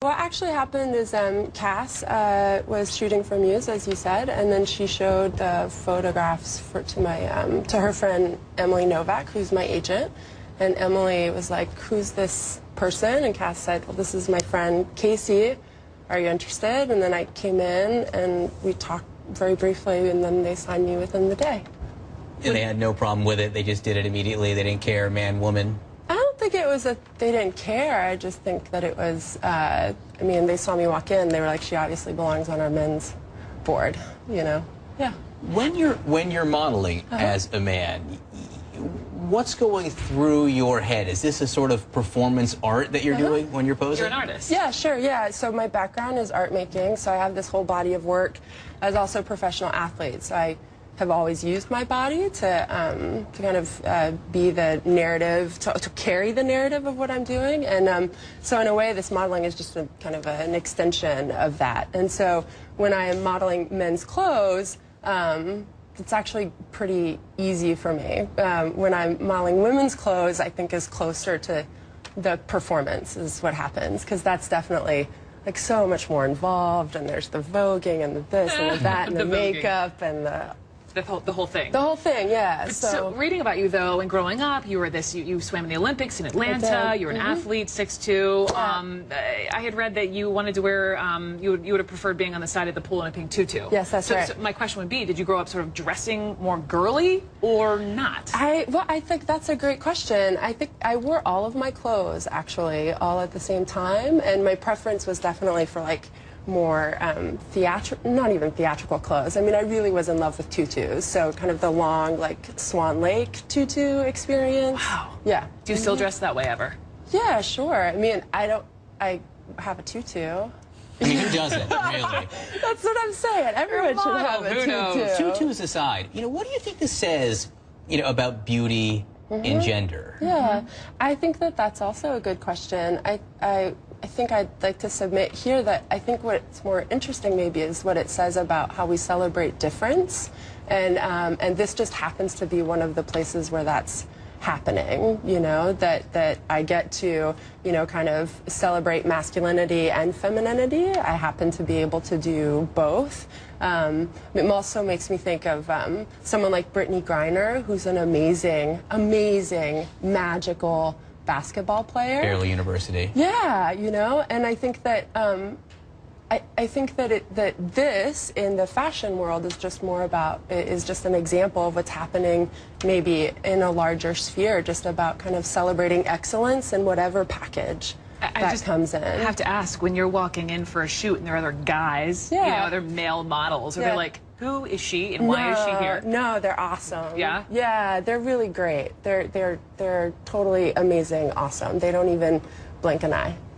What actually happened is Cass was shooting for Muse, as you said, and then she showed the photographs to her friend Emily Novak, who's my agent. And Emily was like, "Who's this person?" And Cass said, "Well, this is my friend Casey. Are you interested?" And then I came in and we talked very briefly, and then they signed me within the day. And they had no problem with it. They just did it immediately. They didn't care, man, woman. I don't think it was that they didn't care. I just think that it was, I mean, they saw me walk in. They were like, she obviously belongs on our men's board, you know? Yeah. When you're modeling as a man, what's going through your head? Is this a sort of performance art that you're doing when you're posing? You're an artist. Yeah, sure, yeah. So my background is art making, so I have this whole body of work. I was also a professional athlete, so I have always used my body to kind of be the narrative, to carry the narrative of what I'm doing. And so in a way, this modeling is just kind of an extension of that. And so when I am modeling men's clothes, it's actually pretty easy for me. When I'm modeling women's clothes, I think is closer to the performance is what happens, because that's definitely like so much more involved, and there's the voguing and the this and the that and the makeup and the whole thing. The whole thing, yeah. So reading about you, though, and growing up, you were you swam in the Olympics in Atlanta. You were an athlete, 6'2". I had read that you wanted to wear, you would have preferred being on the side of the pool in a pink tutu. Yes, that's right. So my question would be, did you grow up sort of dressing more girly or not? Well, I think that's a great question. I think I wore all of my clothes, actually, all at the same time, and my preference was definitely for, like, more not even theatrical clothes. I mean, I really was in love with tutus, so kind of the long, like, Swan Lake tutu experience. Wow. Yeah. Do you still dress that way ever? Yeah, sure. I mean, I have a tutu. I mean, who doesn't, really? That's what I'm saying. Everyone should have a tutu. Tutus aside, you know, what do you think this says, you know, about beauty and gender? Yeah, I think that that's also a good question. I think I'd like to submit here that I think what's more interesting maybe is what it says about how we celebrate difference, and this just happens to be one of the places where that's happening, you know, that I get to, you know, kind of celebrate masculinity and femininity. I happen to be able to do both. It also makes me think of someone like Brittany Griner, who's an amazing, magical basketball player. Baylor University. Yeah, you know, and I think that I think that this in the fashion world is just more about, is just an example of what's happening maybe in a larger sphere, just about kind of celebrating excellence in whatever package that comes in. I have to ask, when you're walking in for a shoot and there are other guys, you know, other male models, are they like, who is she and why is she here? No, they're awesome. Yeah? Yeah, they're really great. They're totally amazing, awesome. They don't even blink an eye.